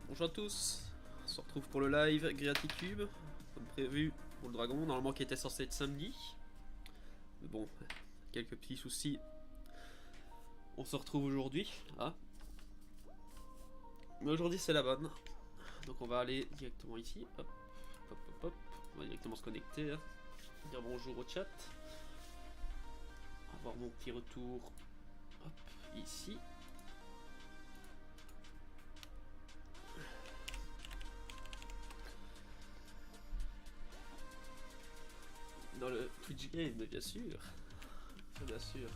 Bonjour à tous, on se retrouve pour le live Gratitude, comme prévu pour le dragon, normalement qui était censé être samedi. Mais bon, quelques petits soucis. On se retrouve aujourd'hui. Ah. Mais aujourd'hui c'est la bonne. Donc on va aller directement ici. Hop, hop, hop, hop. On va directement se connecter. Hein. Dire bonjour au chat. Avoir mon petit retour. Hop, ici. Dans le Twitch game, bien sûr. Bien sûr.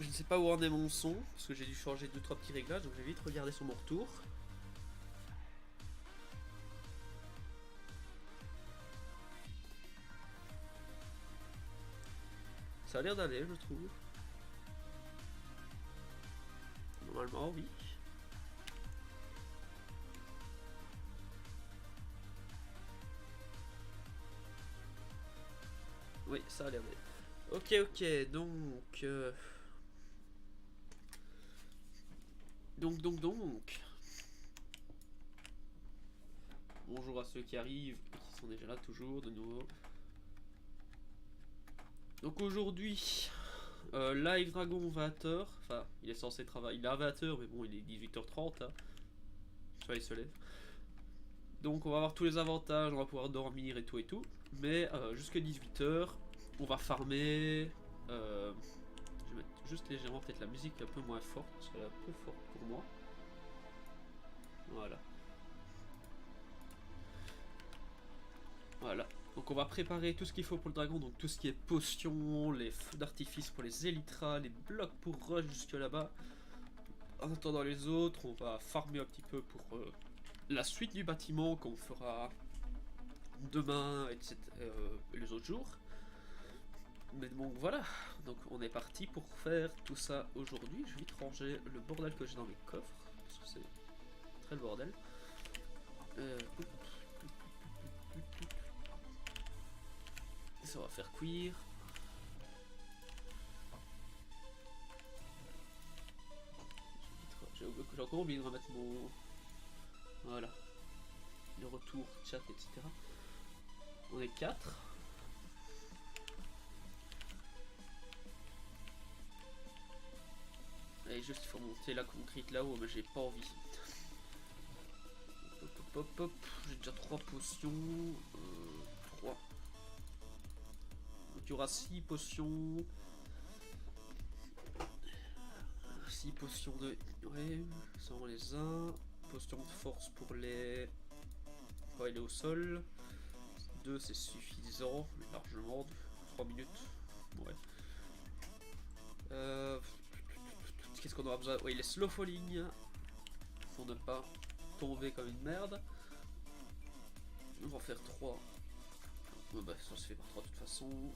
Je ne sais pas où en est mon son, parce que j'ai dû changer 2-3 petits réglages, donc je vais vite regarder sur mon retour. Ça a l'air d'aller, je trouve. Normalement, oui. Oui, ça a l'air d'aller. Ok, ok, donc... Donc... Bonjour à ceux qui arrivent, qui sont déjà là toujours, de nouveau. Donc aujourd'hui, live dragon 20h. Enfin, il est censé travailler. Il est à 20h, mais bon, il est 18h30. Hein. Le soleil se lève. Donc on va avoir tous les avantages, on va pouvoir dormir et tout et tout. Mais jusqu'à 18h, on va farmer. Je vais mettre juste légèrement peut-être la musique un peu moins forte, parce qu'elle est un peu forte pour moi. Voilà. Voilà. Donc on va préparer tout ce qu'il faut pour le dragon, donc tout ce qui est potions, les feux d'artifice pour les élytras, les blocs pour rush jusque là-bas. En attendant les autres, on va farmer un petit peu pour la suite du bâtiment qu'on fera demain, etc. Les autres jours. Mais bon voilà, donc on est parti pour faire tout ça aujourd'hui. Je vais vite ranger le bordel que j'ai dans mes coffres, parce que c'est très le bordel. Ça va faire cuire. J'ai encore oublié de remettre mon... Voilà. Le retour, chat, etc. On est 4. Et juste il faut monter la concrète là-haut, mais j'ai pas envie. Hop hop hop hop, j'ai déjà 3 potions. 3. Donc il y aura 6 potions. 6 potions de... Ouais, ça on les a. Potion de force pour les... Quand il est au sol. 2 c'est suffisant, largement. 3 minutes. Ouais. Qu'est-ce qu'on aura besoin? Oui, les slow falling. Pour ne pas tomber comme une merde. On va en faire 3. Bah, ça se fait par 3 de toute façon.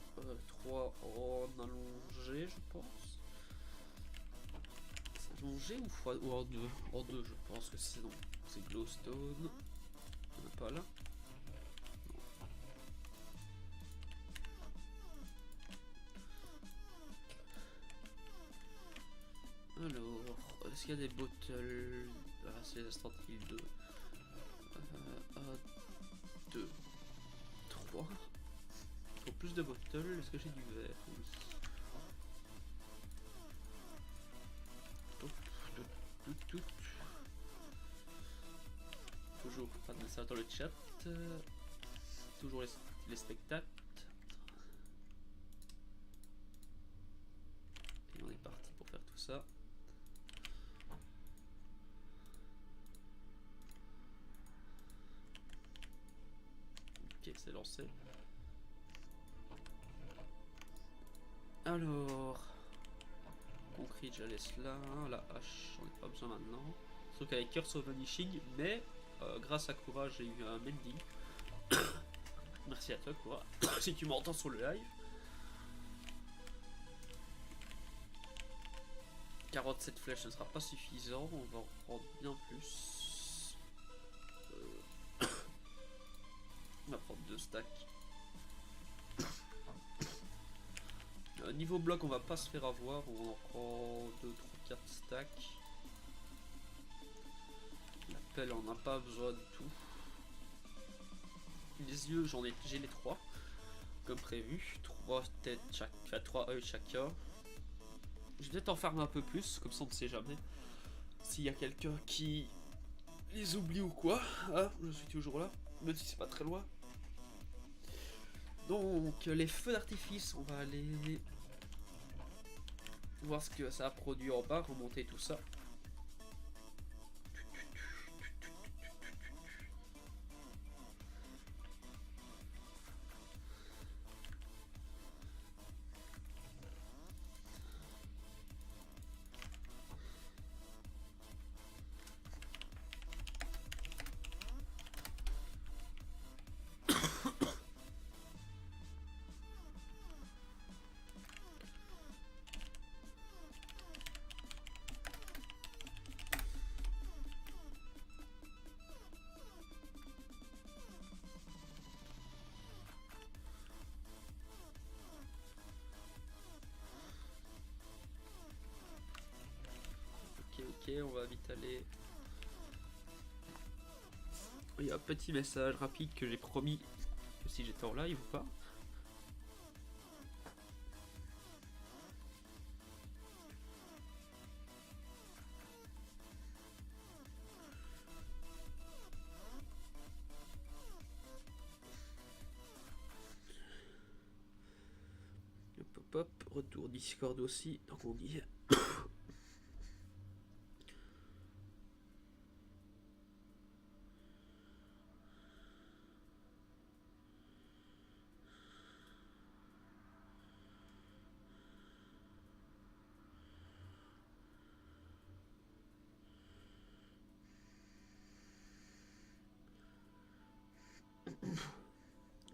3 en allongé, je pense. Allongé ou en 2? En 2, je pense que c'est non. C'est glowstone. Il n'y en a pas là. Alors, est-ce qu'il y a des bottles? Ah, c'est les instantanées 2. 1, 2, 3. Il faut plus de bottles. Est-ce que j'ai du verre? Oui. Tout. Toujours pas de message dans le chat. Toujours les spectacles. Et on est parti pour faire tout ça. Ok, c'est lancé. Alors, concrete, je laisse là. La hache, j'en ai pas besoin maintenant. Sauf qu'avec Curse of Vanishing, mais grâce à Kura, j'ai eu un mending. Merci à toi, Kura, si tu m'entends sur le live. 47 flèches ne sera pas suffisant, on va en prendre bien plus. On va prendre 2 stacks. Niveau bloc, on va pas se faire avoir, on en prend 2, stack. La pelle on n'a pas besoin du tout. Les yeux j'ai les 3 comme prévu. 3 têtes chaque, enfin 3 œils chacun. Je vais peut-être en faire un peu plus, comme ça on ne sait jamais. S'il y a quelqu'un qui les oublie ou quoi, hein, je suis toujours là, même si c'est pas très loin. Donc les feux d'artifice, on va aller voir ce que ça a produit en bas, remonter tout ça. Ok, on va vite aller. Il y a un petit message rapide que j'ai promis que si j'étais en live ou pas. Hop hop hop, retour Discord aussi, donc on y est.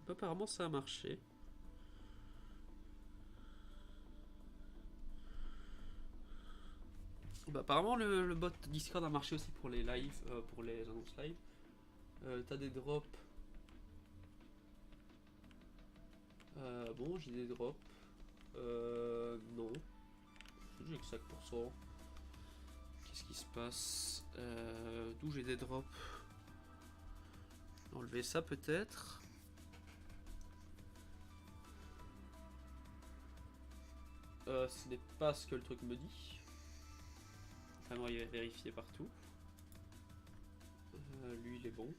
Apparemment ça a marché. Bah, apparemment le bot Discord a marché aussi pour les lives, pour les annonces live. T'as des drops. Bon, j'ai des drops. Non. J'ai que 5%. Qu'est-ce qui se passe? D'où j'ai des drops? Enlever ça peut-être. Ce n'est pas ce que le truc me dit. Enfin, moi, il va vérifier partout. Lui, il est bon.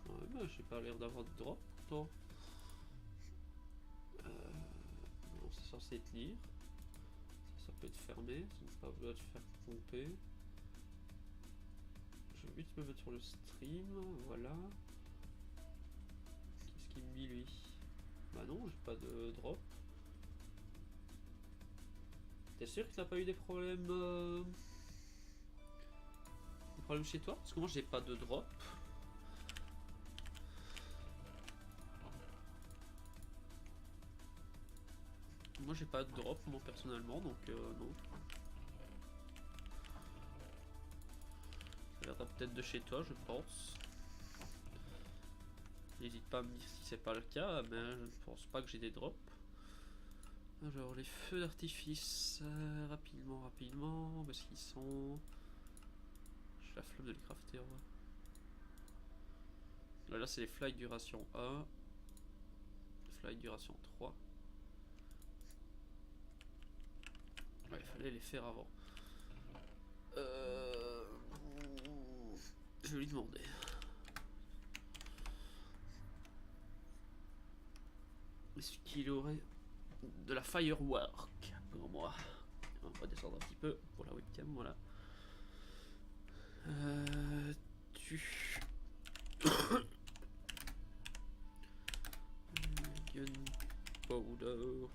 Ouais, bah, j'ai pas l'air d'avoir de drop. Non. Non, c'est censé être lire. Ça peut être fermé, ça ne pas besoin de faire pomper. Je vais vite me mettre sur le stream, voilà. Qu'est-ce qu'il me dit lui? Bah non, j'ai pas de drop. T'es sûr que t'as pas eu des problèmes des problèmes chez toi? Parce que moi j'ai pas de drop. Moi j'ai pas de drop moi personnellement, donc non. Ça viendra peut-être de chez toi, je pense. N'hésite pas à me dire si c'est pas le cas, mais je ne pense pas que j'ai des drops. Alors les feux d'artifice, rapidement, parce qu'ils sont... J'ai la flemme de les crafter en vrai. Là c'est les fly duration 1, fly duration 3. Ouais, il fallait les faire avant. Je vais lui demander. Est-ce qu'il aurait de la firework pour moi? On va descendre un petit peu pour la webcam, voilà. Gunpowder.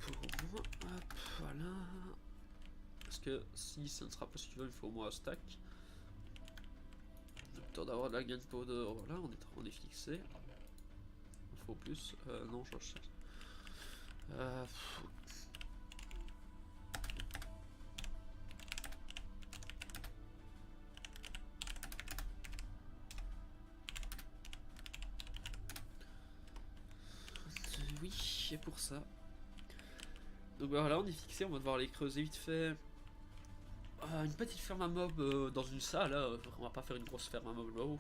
Pour moi, hop, voilà. Parce que si ça ne sera pas suffisant, il faut au moins un stack. J'ai le temps d'avoir de la gunpowder, voilà, on est fixé. Il faut plus, non, je cherche. Pff. Oui, c'est pour ça. Donc bah, voilà, on est fixé, on va devoir aller creuser vite fait. Une petite ferme à mob dans une salle, là. On va pas faire une grosse ferme à mob là-haut.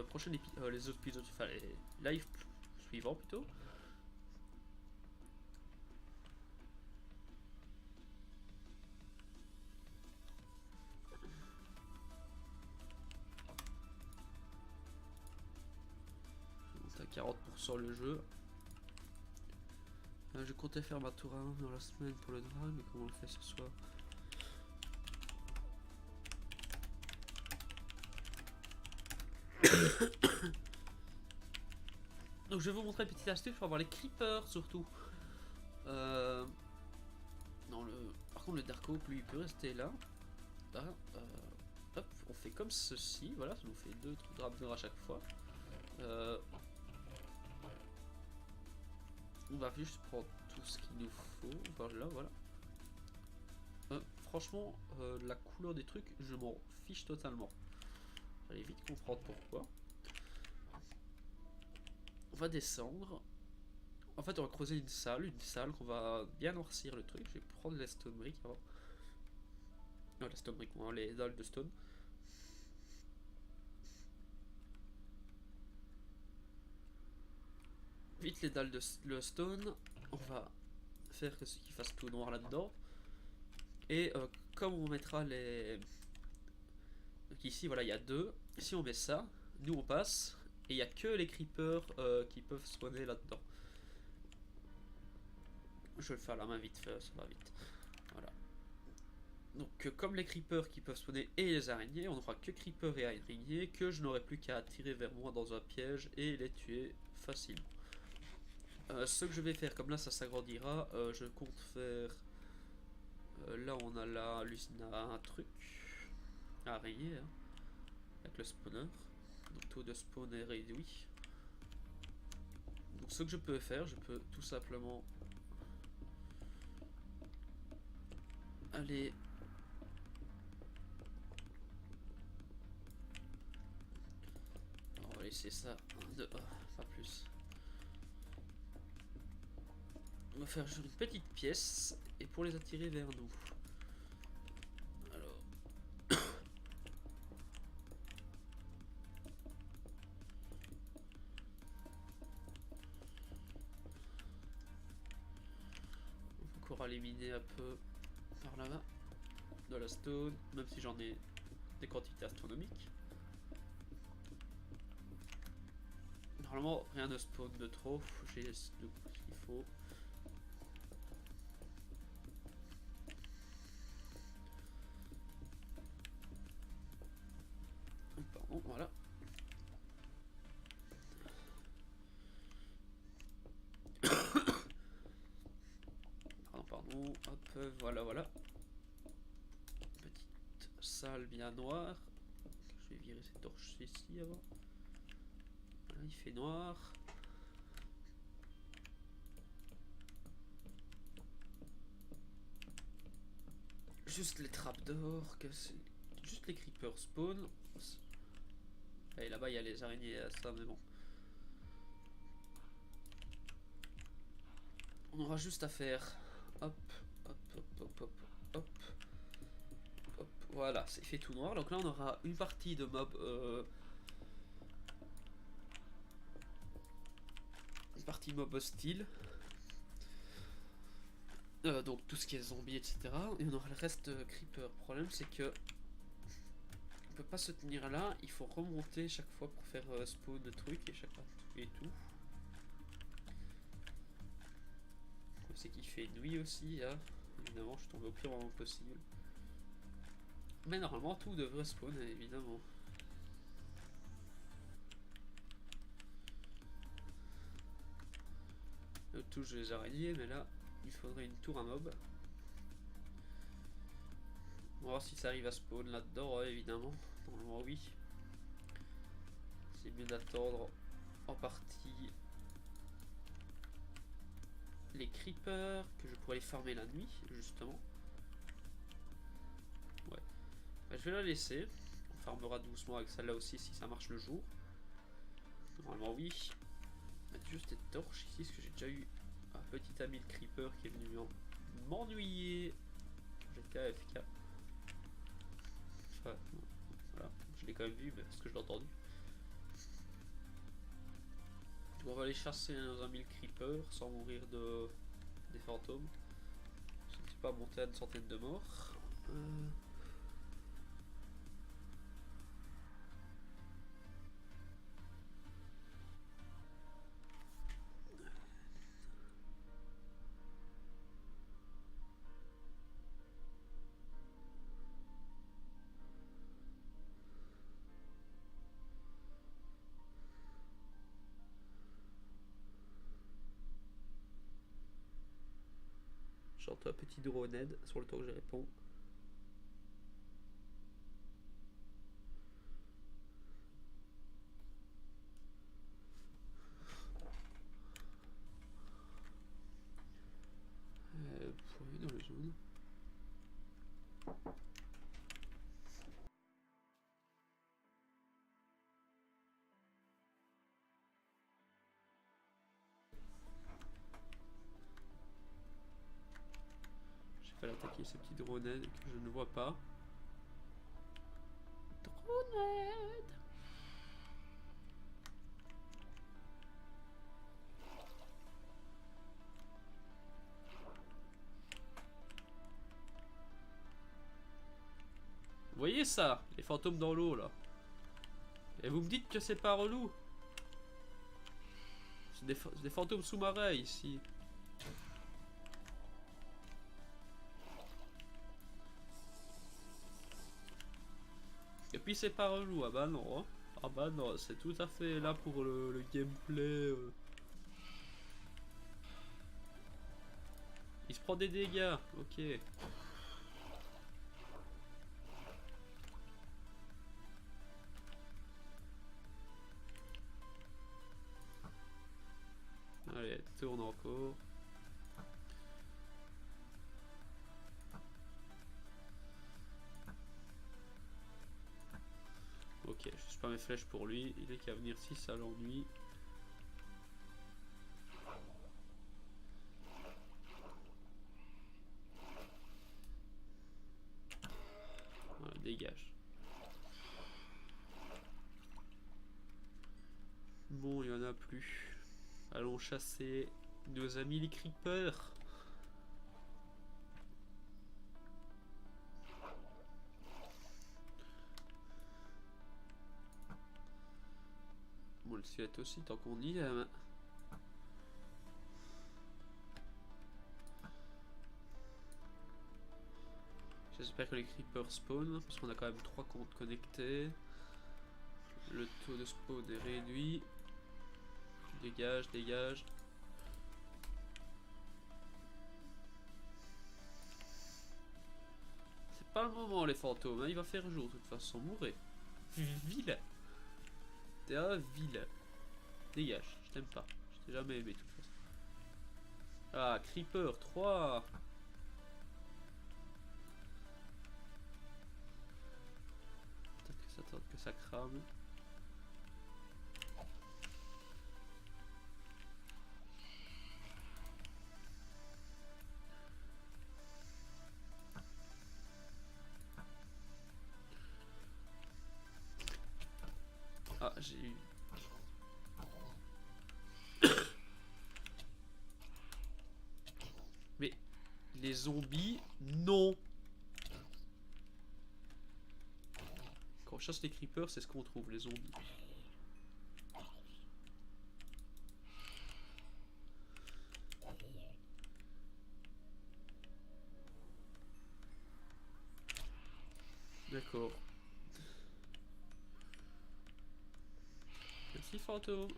Prochain les autres épisodes, enfin les lives suivants plutôt. On est à 40% le jeu. Je comptais faire ma tour 1 dans la semaine pour le drag, mais comment on le fait ce soir? Donc je vais vous montrer une petite astuce pour avoir les creepers surtout. Non, par contre le Dark Oak lui il peut rester là. Là hop, on fait comme ceci, voilà, ça nous fait 2 draps d'or à chaque fois. On va juste prendre tout ce qu'il nous faut, par là, voilà. Franchement, la couleur des trucs, je m'en fiche totalement. J'allais vite comprendre pourquoi. On va descendre. En fait, on va creuser une salle qu'on va bien noircir le truc. Je vais prendre les stone brick avant. Non, les stone brick, moi, les dalles de stone. Vite les dalles de le stone. On va faire que ce qui fasse tout noir là-dedans. Et comme on mettra les... Donc ici, voilà, il y a 2. Si on met ça, nous on passe. Et il n'y a que les creepers qui peuvent spawner là-dedans. Je vais le faire à la main vite fait, ça va vite. Voilà. Donc comme les creepers qui peuvent spawner et les araignées, on n'aura que creepers et araignées que je n'aurai plus qu'à attirer vers moi dans un piège et les tuer facilement. Ce que je vais faire, comme là ça s'agrandira, je compte faire... là on a l'usine à un truc, à araignée, hein, avec le spawner. Donc taux de spawn est réduit. Donc ce que je peux faire, je peux tout simplement aller... On va laisser ça de... pas plus. On va faire une petite pièce et pour les attirer vers nous. Alors. On va encore éliminer un peu par là-bas de la stone, même si j'en ai des quantités astronomiques. Normalement, rien ne spawn de trop. J'ai ce qu'il faut. Pardon, voilà. Pardon, hop, voilà, voilà. Petite salle bien noire. Je vais virer cette torche ici avant. Voilà, il fait noir. Juste les trappes d'or, juste les creepers spawn. Et là-bas il y a les araignées à ça, mais bon. On aura juste à faire hop, hop, hop, hop, hop, hop, hop. Voilà, c'est fait tout noir. Donc là on aura une partie de mob, une partie mob hostile. Donc tout ce qui est zombie, etc. Et on aura le reste creeper. Le problème c'est que on peut pas se tenir là, il faut remonter chaque fois pour faire spawn de trucs et chaque fois et tout. C'est qu'il fait nuit aussi, hein. Évidemment, je suis tombé au pire moment possible. Mais normalement, tout devrait spawn, évidemment. Le touche les araignées, mais là, il faudrait une tour à mob. On va voir si ça arrive à spawn là-dedans, ouais, évidemment. Normalement, oui. C'est mieux d'attendre en partie les creepers que je pourrais les farmer la nuit, justement. Ouais. Bah, je vais la laisser. On farmera doucement avec celle-là aussi si ça marche le jour. Normalement, oui. Mettre juste des torches ici, parce que j'ai déjà eu un petit ami le creeper qui est venu m'ennuyer. J'étais AFK. Enfin, voilà. Je l'ai quand même vu, mais parce que je l'ai entendu. On va aller chasser nos amis le creeper sans mourir des fantômes. Je ne suis pas monté à une centaine de morts. J'entends un petit drone sur le temps que je réponds. Pour aller dans les zones. J'ai failli attaquer ce petit drone que je ne vois pas. Drone. Vous voyez ça, les fantômes dans l'eau là. Et vous me dites que c'est pas relou. C'est des fantômes sous-marins ici. Et puis c'est pas relou, ah bah non. Hein. Ah bah non, c'est tout à fait là pour le gameplay. Il se prend des dégâts, ok. Allez, tourne encore. Ok, je suis pas mes flèches pour lui. Il est qu'à venir si ça l'ennuie. Voilà, dégage. Bon, il y en a plus. Allons chasser nos amis les creepers. Bon, le squelette aussi, tant qu'on y est. Hein. J'espère que les creepers spawn, parce qu'on a quand même 3 comptes connectés. Le taux de spawn est réduit. Dégage, dégage. C'est pas le moment les fantômes, hein. Il va faire jour de toute façon, mourrez. Vilain. T'es un vilain. Dégage, je t'aime pas. Je t'ai jamais aimé de toute façon. Ah, creeper 3. Peut-être que ça crame. Ah, j'ai eu. Mais les zombies, non. Quand on chasse les creepers, c'est ce qu'on trouve, les zombies. D'accord. Merci fantôme.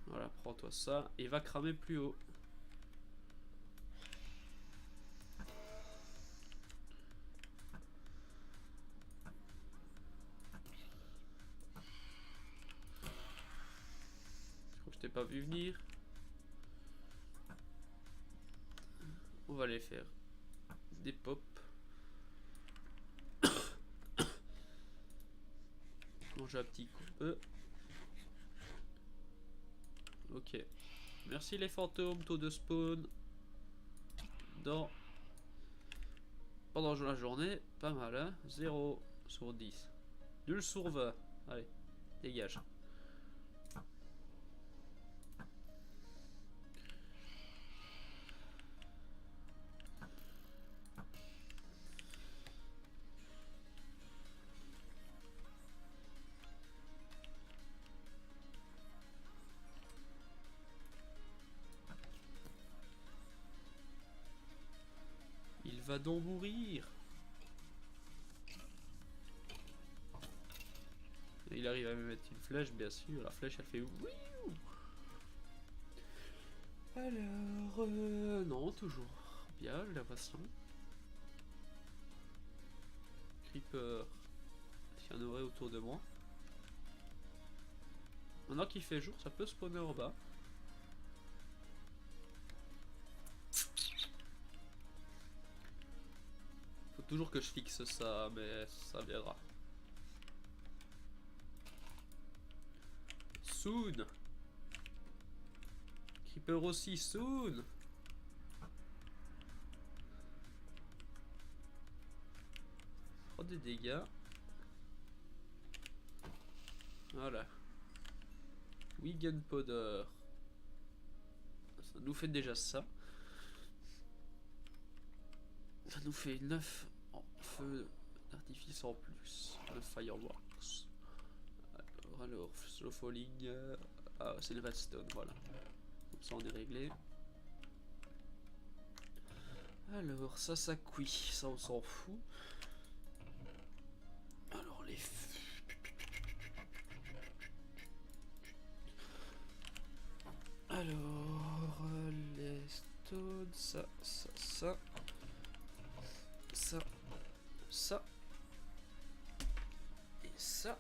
Voilà, prends-toi ça et va cramer plus haut. Je crois que je t'ai pas vu venir. va les faire des pop. Manger un petit coup. Ok. Merci les fantômes, taux de spawn. Dans. Pendant la journée, pas mal hein. 0 sur 10. Nul sur 20. Allez, dégage. Il va donc mourir. Et il arrive à me mettre une flèche, bien sûr. La flèche, elle fait oui. Alors, non, toujours bien, j'ai l'impression. Creeper, il y en aurait autour de moi. Maintenant qu'il fait jour, ça peut spawner en bas. Faut toujours que je fixe ça, mais ça viendra. Soon. Creeper aussi, soon. Prends des dégâts. Voilà. Wigan Powder. Ça nous fait déjà ça. Ça nous fait 9 en feu d'artifice en plus. Le fireworks. Alors slow falling. Ah, c'est le redstone, voilà. Comme ça on est réglé. Alors, ça cuit. Ça, on s'en fout. Alors, les... Alors, les stones, ça. Et ça.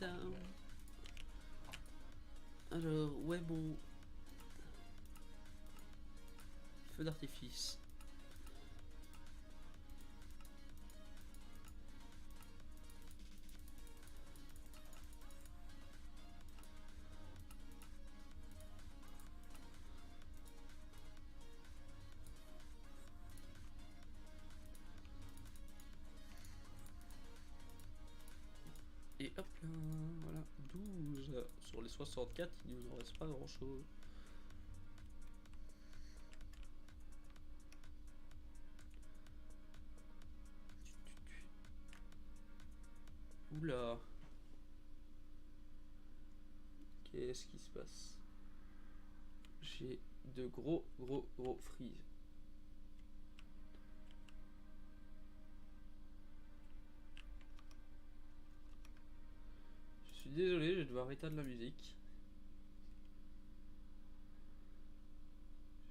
Down. Alors, ouais, bon. Feu d'artifice. Et hop là, voilà, 12 sur les 64, il nous en reste pas grand chose. Oula. Qu'est-ce qui se passe? J'ai de gros freeze. Je suis désolé, je vais devoir éteindre la musique.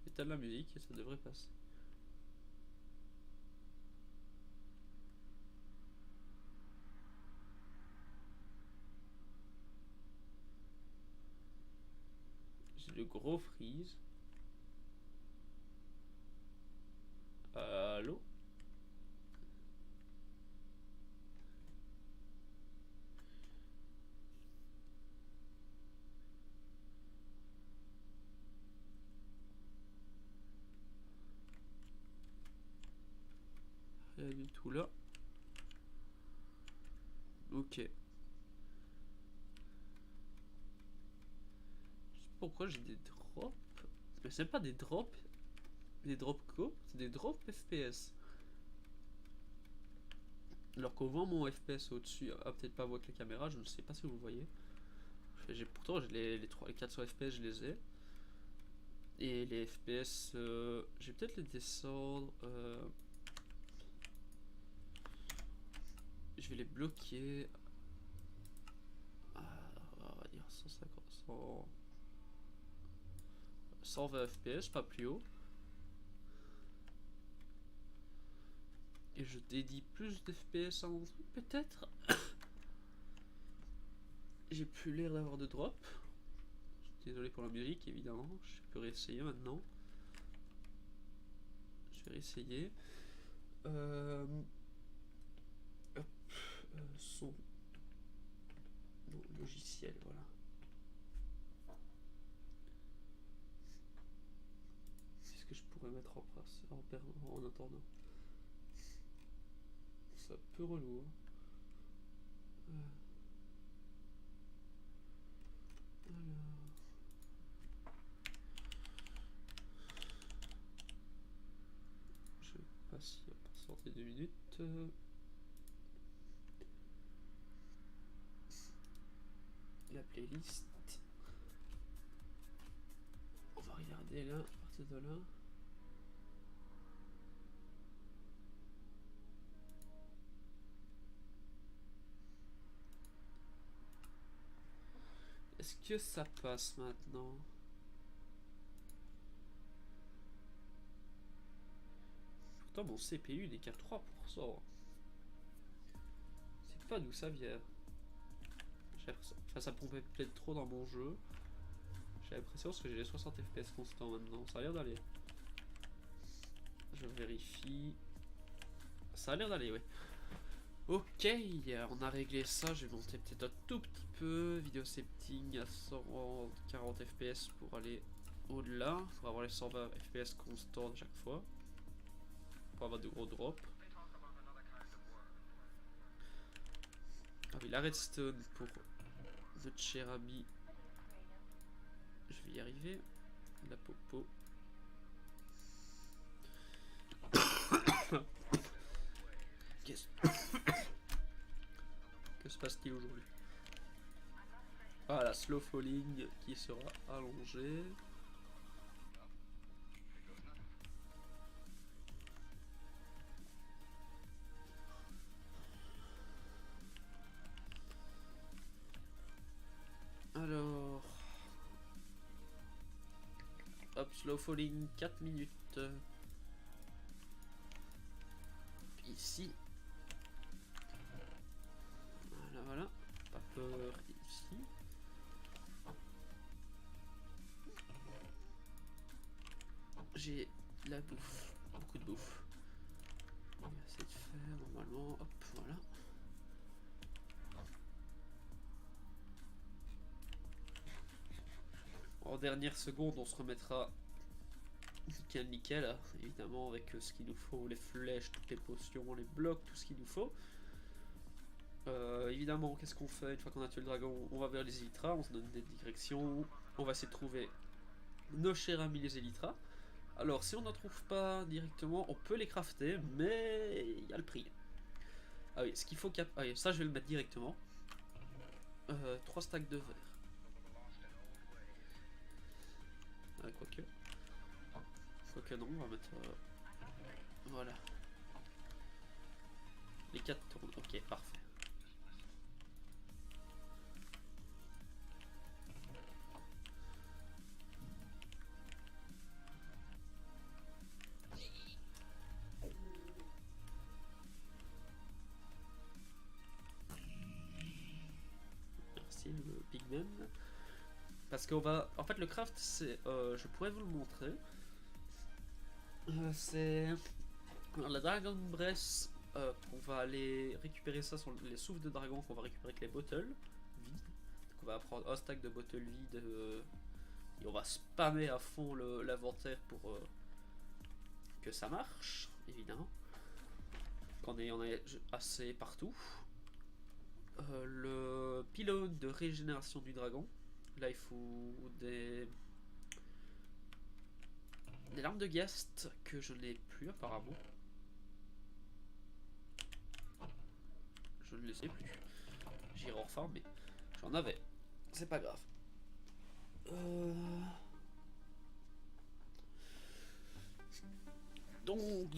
J'éteins la musique et ça devrait passer. J'ai de gros freeze. Allô? Rien du tout là. Ok. Je sais pourquoi j'ai des drops. Mais c'est pas des drops. Des drops co, c'est des drops FPS. Alors qu'on voit mon FPS au-dessus, peut-être pas avec les caméras, je ne sais pas si vous voyez. Pourtant j'ai les 400 FPS, je les ai. Et les FPS, je vais peut-être les descendre. Je vais les bloquer. On va dire 150, 120 FPS, pas plus haut. Et je dédie plus d'FPS à mon truc, peut-être. J'ai plus l'air d'avoir de drop. Désolé pour la musique, évidemment. Je peux réessayer maintenant. Je vais réessayer. Hop, son. Non, logiciel, voilà. Qu'est-ce que je pourrais mettre en place en attendant? C'est un peu relou. Hein. Alors. Je passe, il va pas sortir 2 minutes. La playlist. On va regarder là, à partir de là. Est-ce que ça passe maintenant? Pourtant mon CPU n'est qu'à 3%. C'est pas d'où ça vient. Enfin, ça pompait peut-être trop dans mon jeu. J'ai l'impression parce que j'ai les 60 FPS constants maintenant. Ça a l'air d'aller. Je vérifie. Ça a l'air d'aller, ouais. Ok, on a réglé ça. Je vais monter peut-être un tout petit peu. Vidéo setting à 140 FPS pour aller au-delà. Pour avoir les 120 FPS constants à chaque fois. Pour avoir de gros drops. Ah oui, la redstone pour notre cher ami. Je vais y arriver. La popo. Qu'est-ce que se passe-t-il aujourd'hui? Ah, la slow falling qui sera allongée. Alors... Hop, slow falling 4 minutes. Ici. Voilà, voilà. Pas peur ici. J'ai la bouffe. Beaucoup de bouffe. On va essayer de faire normalement. Hop, voilà. En dernière seconde, on se remettra nickel, hein, évidemment, avec ce qu'il nous faut, les flèches, toutes les potions, les blocs, tout ce qu'il nous faut. Évidemment, qu'est-ce qu'on fait une fois qu'on a tué le dragon? On va vers les Elytras, on se donne des directions, on va essayer de trouver nos chers amis les Elytras. Alors, si on n'en trouve pas directement, on peut les crafter, mais il y a le prix. Ah oui, ce qu'il faut ah oui, ça je vais le mettre directement. 3 stacks de verre. Ah, quoique. Quoique non, on va mettre... voilà. Les 4 tournent, ok, parfait. Merci le pigment. Parce qu'on va... En fait le craft c'est... je pourrais vous le montrer. C'est... La Dragon Breath, on va aller récupérer ça sur les souffles de dragon qu'on va récupérer avec les bottles vides. Donc on va prendre un stack de bottles vides et on va spammer à fond l'inventaire pour que ça marche, évidemment. Qu'on ait, on ait assez partout. Le pylône de régénération du dragon. Là il faut des larmes de ghast que je n'ai plus apparemment. Je ne les sais plus. J'irai en farmer. J'en avais. C'est pas grave. Donc.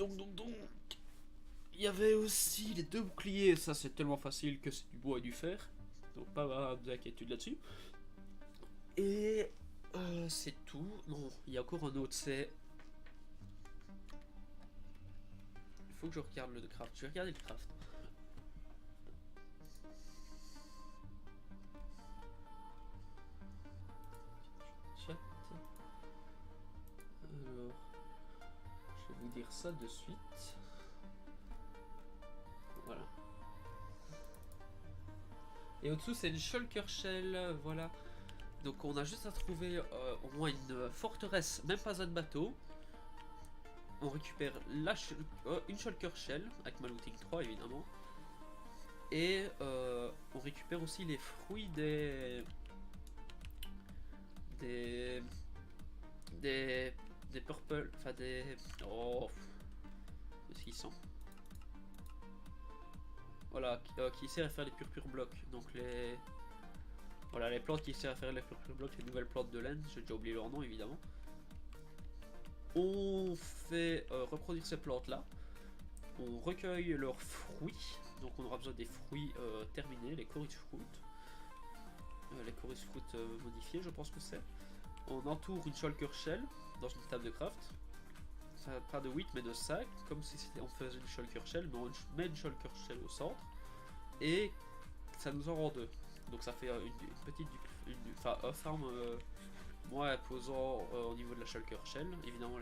Il y avait aussi les 2 boucliers. Ça, c'est tellement facile que c'est du bois et du fer. Donc, pas d'inquiétude là-dessus. Et c'est tout. Non, il y a encore un autre. C'est. Il faut que je regarde le craft. Je vais regarder le craft. vous dire ça de suite. Voilà. Et au-dessous, c'est une shulker shell, voilà. Donc on a juste à trouver au moins une forteresse, même pas un bateau. On récupère une shulker shell, avec ma looting 3 évidemment. Et on récupère aussi les fruits des purple, enfin des... Oh, de 600. Voilà, qui sert à faire les purpure blocs. Donc les... Voilà, les plantes qui servent à faire les purpure blocs, les nouvelles plantes de laine, j'ai déjà oublié leur nom évidemment. On fait reproduire ces plantes là. On recueille leurs fruits. Donc on aura besoin des fruits terminés, les chorus fruits. Les chorus fruits modifiés, je pense que c'est. On entoure une shulker shell dans une table de craft. Pas de 8 mais de 5, comme si on faisait une shulker shell, mais on met une shulker shell au centre. Et ça nous en rend deux. Donc ça fait une petite farm moins imposant au niveau de la shulker shell. Évidemment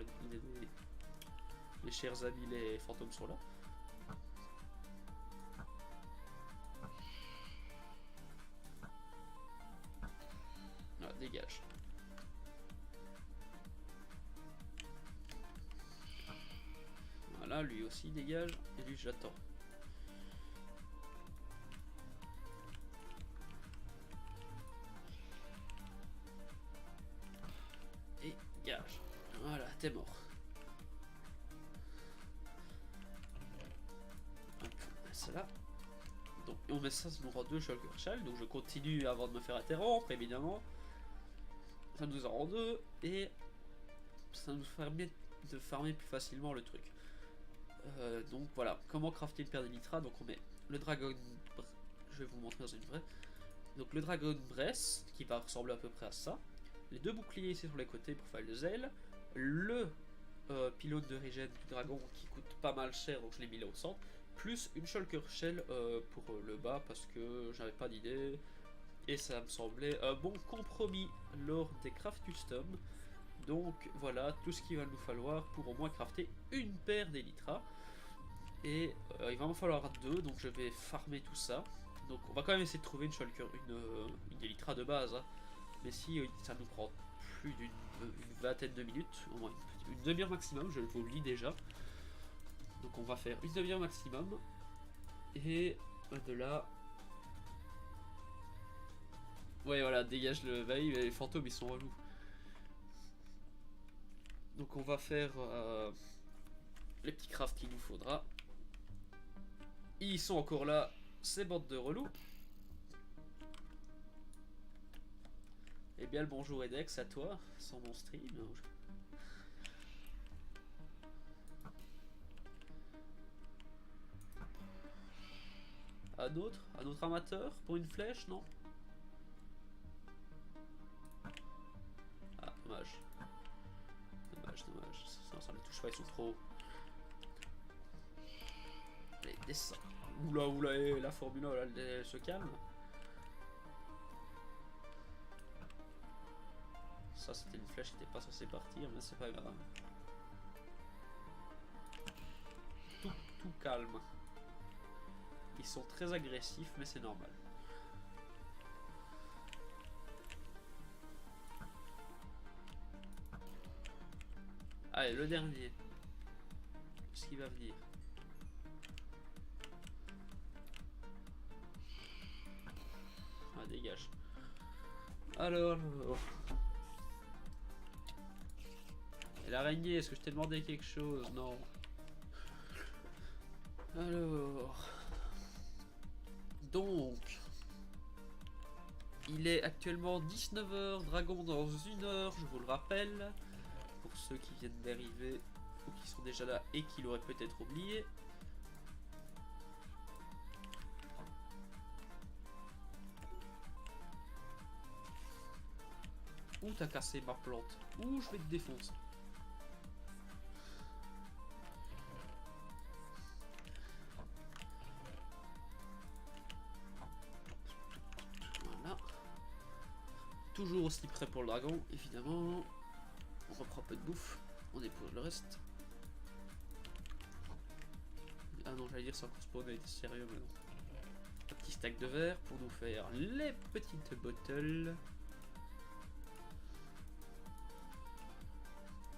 les chers amis les fantômes sont là. Voilà, dégage. Voilà, lui aussi dégage. Et lui j'attends. Et gage. Voilà, t'es mort. Hop, on met ça là. Donc on met ça nous rend deux shulker shell. Donc je continue avant de me faire interrompre évidemment. Ça nous en rend deux. Et ça nous permet de farmer plus facilement le truc. Donc voilà, comment crafter une paire d'elytra. Donc on met le dragon, je vais vous montrer dans une vraie. Donc le dragon breast qui va ressembler à peu près à ça. Les deux boucliers ici sur les côtés pour faire les ailes. Le pylône de régène du dragon qui coûte pas mal cher, donc je l'ai mis là au centre. Plus une shulker shell pour le bas parce que j'avais pas d'idée. Et ça me semblait un bon compromis lors des craft custom. Donc voilà tout ce qu'il va nous falloir pour au moins crafter une paire d'elytra. Et il va m'en falloir deux, donc je vais farmer tout ça. Donc on va quand même essayer de trouver une shulker, une elytra de base. Hein. Mais si ça nous prend plus d'une vingtaine de minutes, au moins une demi-heure maximum, je vous le lis déjà. Donc on va faire une demi-heure maximum. Et de là... Ouais voilà, dégage le veille, les fantômes ils sont relous. Donc on va faire les petits crafts qu'il nous faudra. Ils sont encore là, ces bandes de relous. Eh bien le bonjour Edex à toi, sans mon stream. Un autre amateur pour une flèche, non? Ah, dommage. Dommage. Ça ne touche pas, ils sont trop hauts. Allez, descends. Oula, la Formule 1, elle se calme. Ça, c'était une flèche qui n'était pas censée partir, mais c'est pas grave. Tout calme. Ils sont très agressifs, mais c'est normal. Allez, le dernier. Qu'est-ce qui va venir? Ah, dégage. Alors... Et l'araignée, est-ce que je t'ai demandé quelque chose? Non. Alors... Donc... Il est actuellement 19h, dragon dans 1 heure, je vous le rappelle. Pour ceux qui viennent d'arriver ou qui sont déjà là et qui l'auraient peut-être oublié. Ouh, t'as cassé ma plante. Ouh, je vais te défoncer. Voilà. Toujours aussi prêt pour le dragon, évidemment. On reprend un peu de bouffe. On dépose le reste. Ah non, j'allais dire c'est encore spawn, était sérieux, mais non. Un petit stack de verre pour nous faire les petites bottles.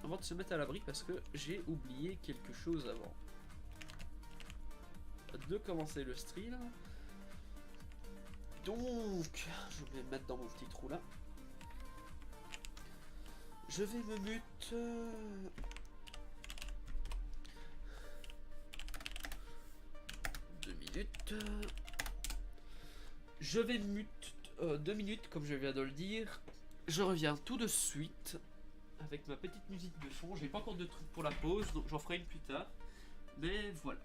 Avant de se mettre à l'abri, parce que j'ai oublié quelque chose avant de commencer le stream. Donc, je vais me mettre dans mon petit trou là. Je vais me mute. 2 minutes. Je vais me mute 2 minutes, comme je viens de le dire. Je reviens tout de suite avec ma petite musique de fond. J'ai pas encore de trucs pour la pause, donc j'en ferai une plus tard. Mais voilà.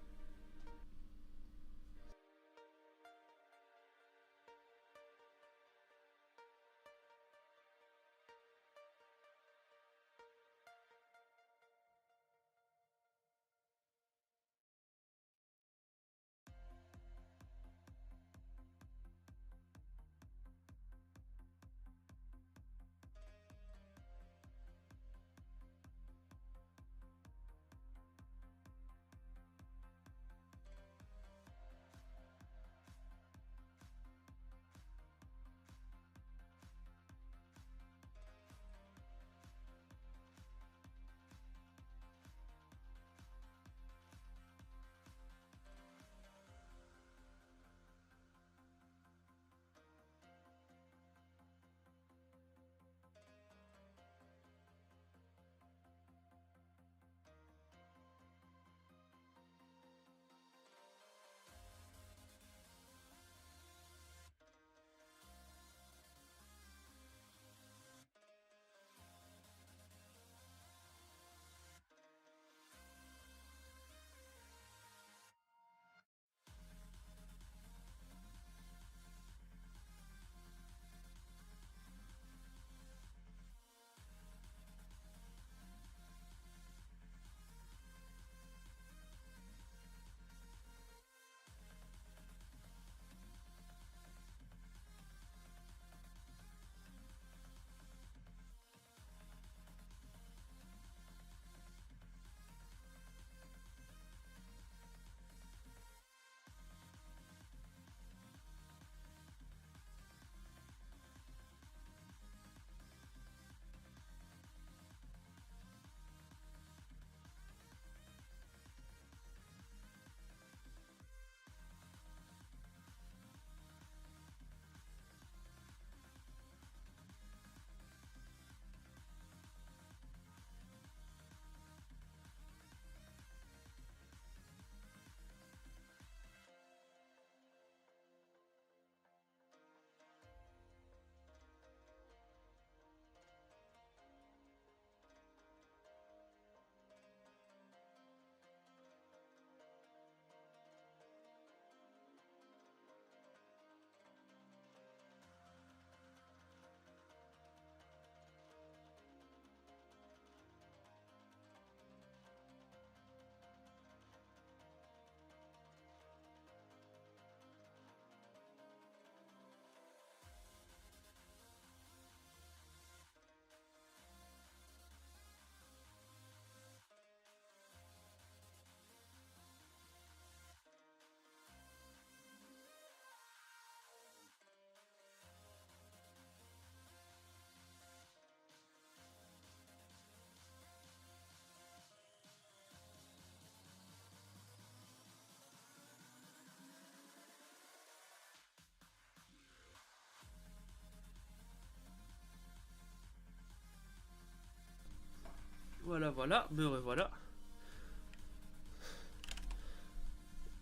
Voilà, voilà, me revoilà.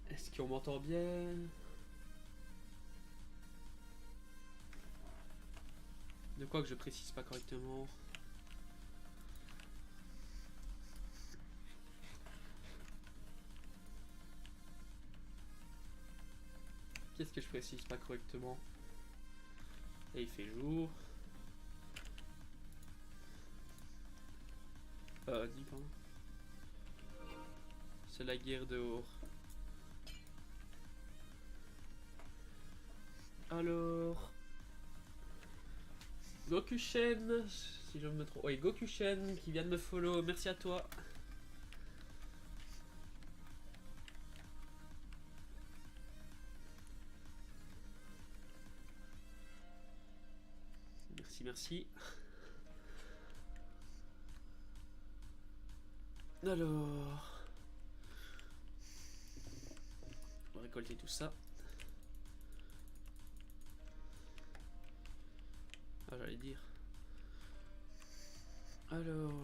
Est-ce qu'on m'entend bien? De quoi que je précise pas correctement? Qu'est-ce que je précise pas correctement? Et il fait jour. Dis pardon. C'est la guerre dehors. Alors... Gokushen, si je me trompe... Oui, Gokushen qui vient de me follow, merci à toi. Merci, merci. Alors... On va récolter tout ça. Ah, j'allais dire. Alors...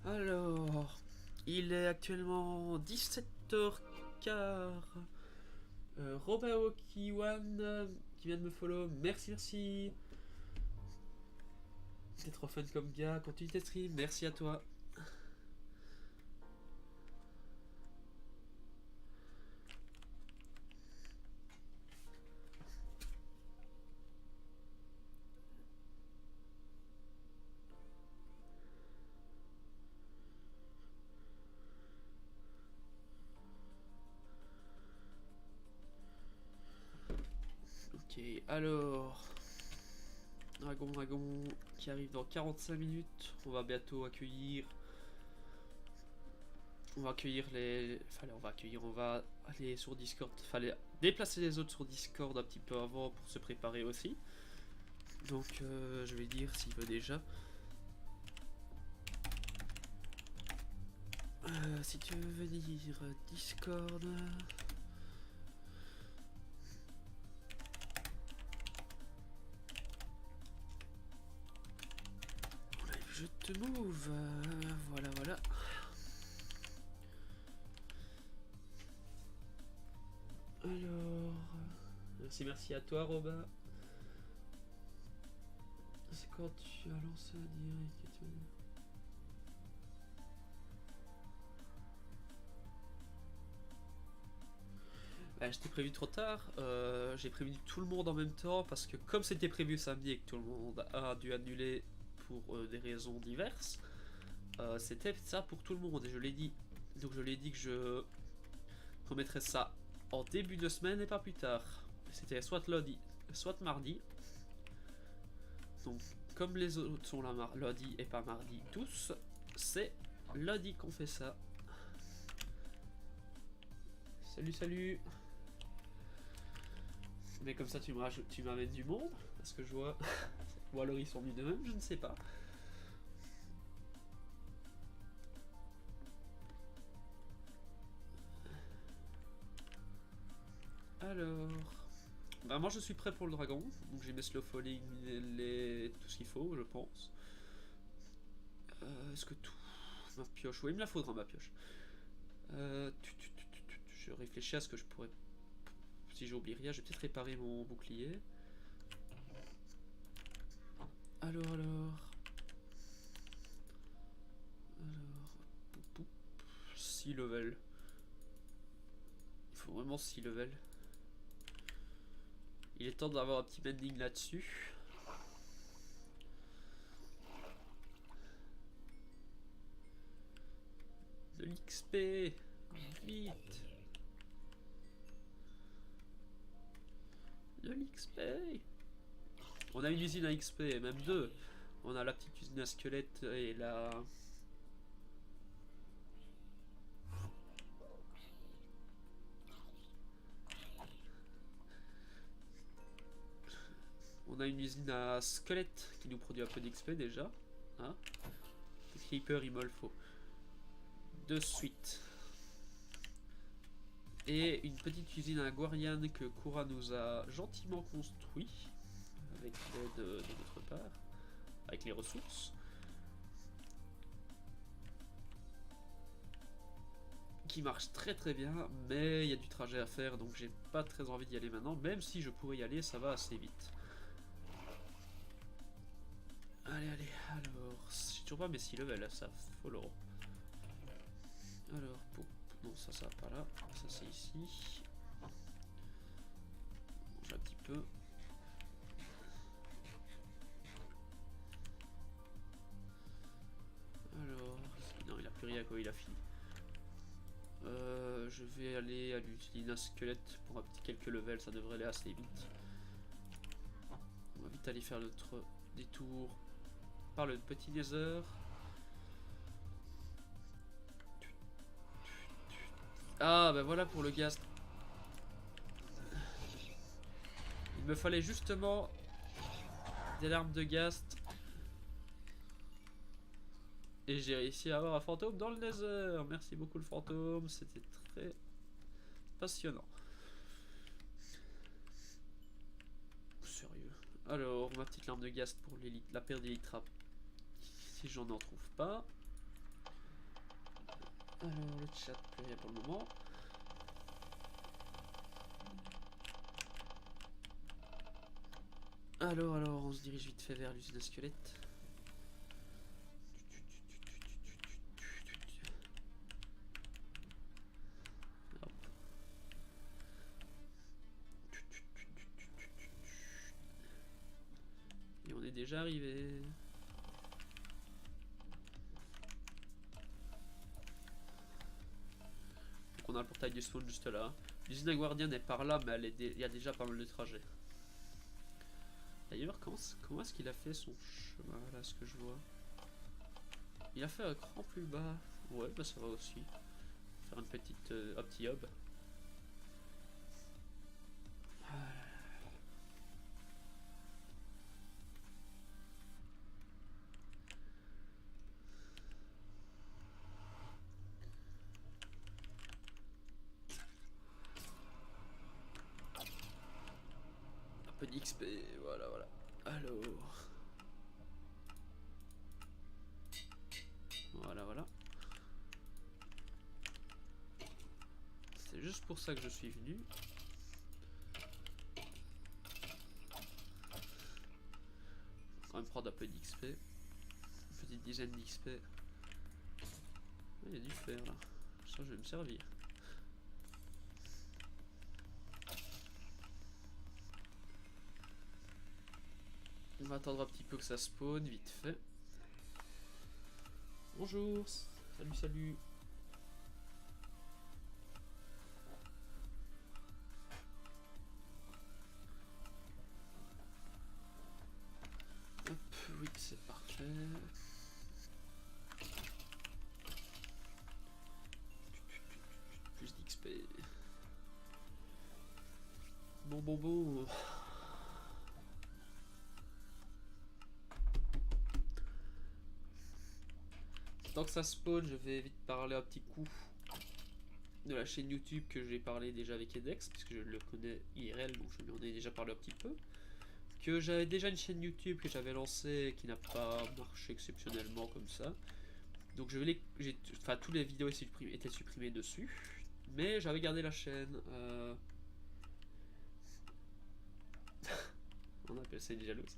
Alors... Il est actuellement 17h15. Robin Okiwan qui vient de me follow. Merci, merci. T'es trop fun comme gars. Continue tes streams. Merci à toi. Ok, alors... Dragon qui arrive dans 45 minutes. On va bientôt accueillir... On va accueillir les... Enfin, on va aller sur Discord. Fallait déplacer les autres sur Discord un petit peu avant pour se préparer aussi. Donc je vais dire s'il veut déjà. Si tu veux venir Discord... Je te move. Voilà, voilà. Alors... Merci à toi, Robin. C'est quand tu as lancé un direct et tout. Bah, je t'ai prévu trop tard. J'ai prévenu tout le monde en même temps parce que comme c'était prévu samedi et que tout le monde a dû annuler pour des raisons diverses, c'était ça pour tout le monde et je l'ai dit. Donc je l'ai dit que je remettrais ça en début de semaine et pas plus tard. C'était soit lundi, soit mardi. Donc comme les autres sont là lundi et pas mardi tous, c'est lundi qu'on fait ça. Salut, salut. Mais comme ça tu m'amènes du monde, parce que je vois. Ou alors ils sont venus de même, je ne sais pas. Alors... Bah moi je suis prêt pour le dragon, donc j'ai mes slow falling, tout ce qu'il faut je pense. Est-ce que tout... Ma pioche, oui il me la faudra ma pioche. Je réfléchis à ce que je pourrais... Si j'oublie rien, je vais peut-être réparer mon bouclier. Alors... 6 levels. Il faut vraiment 6 levels. Il est temps d'avoir un petit bending là-dessus. De l'XP. Vite. De l'XP. On a une usine à XP, même deux. On a la petite usine à squelette et la... On a une usine à squelette qui nous produit un peu d'XP déjà. Hein, le creeper il me le faut. De suite. Et une petite usine à Guarian que Kura nous a gentiment construit. Avec l'aide de notre part. Avec les ressources. Qui marche très très bien. Mais il y a du trajet à faire. Donc j'ai pas très envie d'y aller maintenant. Même si je pourrais y aller, ça va assez vite. Allez, alors... J'ai toujours pas mes 6 levels, ça follow. Alors, non, ça va pas là. Ça, c'est ici. On mange un petit peu. Alors... Non, il a plus rien quoi, il a fini. Je vais aller à l'usine à squelette pour un petit quelques levels, ça devrait aller assez vite. On va vite aller faire notre détour prépare le petit nether. Ah bah voilà pour le gaz. Il me fallait justement des larmes de ghast. Et j'ai réussi à avoir un fantôme dans le nether. Merci beaucoup le fantôme, c'était très passionnant. Sérieux. Alors, ma petite larme de ghast pour la paire d'Elytra. Si j'en en trouve pas. Alors, le chat, plus rien pour le moment. Alors, on se dirige vite fait vers l'usine à squelettes. Hop. Et on est déjà arrivé. Donc on a le portail du spawn juste là. L'usine à Guardian est par là, mais il y a déjà pas mal de trajets. D'ailleurs, comment est-ce qu'il a fait son chemin là, ce que je vois? Il a fait un cran plus bas. Ouais, bah ça va aussi. Faire une petite un petit hub. Un peu d'XP, voilà. Alors. Voilà. C'est juste pour ça que je suis venu. On va me prendre un peu d'XP. Une petite dizaine d'XP. Il y a du fer là. Ça, je vais me servir. On va attendre un petit peu que ça spawn, vite fait. Bonjour. Salut. Hop, oui, c'est parfait. Plus d'XP. Bon. Tant que ça spawn, je vais vite parler un petit coup de la chaîne YouTube que j'ai parlé déjà avec Edex, puisque je le connais IRL, donc je lui en ai déjà parlé un petit peu. Que j'avais déjà une chaîne YouTube que j'avais lancée qui n'a pas marché exceptionnellement comme ça. Donc enfin, toutes les vidéos étaient supprimées dessus, mais j'avais gardé la chaîne. On appelle ça une jalouse.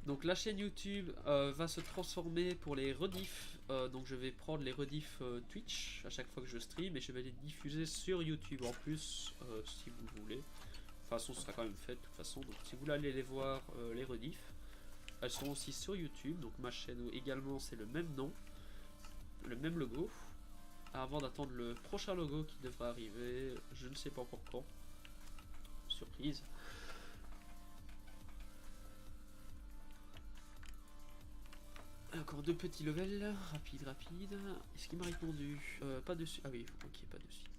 Donc la chaîne YouTube va se transformer pour les rediffs. Donc je vais prendre les rediffs Twitch à chaque fois que je stream et je vais les diffuser sur YouTube en plus si vous voulez. De toute façon, ce sera quand même fait de toute façon. Donc si vous voulez aller les voir, les rediffs, elles sont aussi sur YouTube. Donc ma chaîne également, c'est le même nom, le même logo. Avant d'attendre le prochain logo qui devra arriver, je ne sais pas encore quand. Surprise. Encore deux petits levels, rapide. Est-ce qu'il m'a répondu? Pas dessus. Ah oui, ok, pas dessus.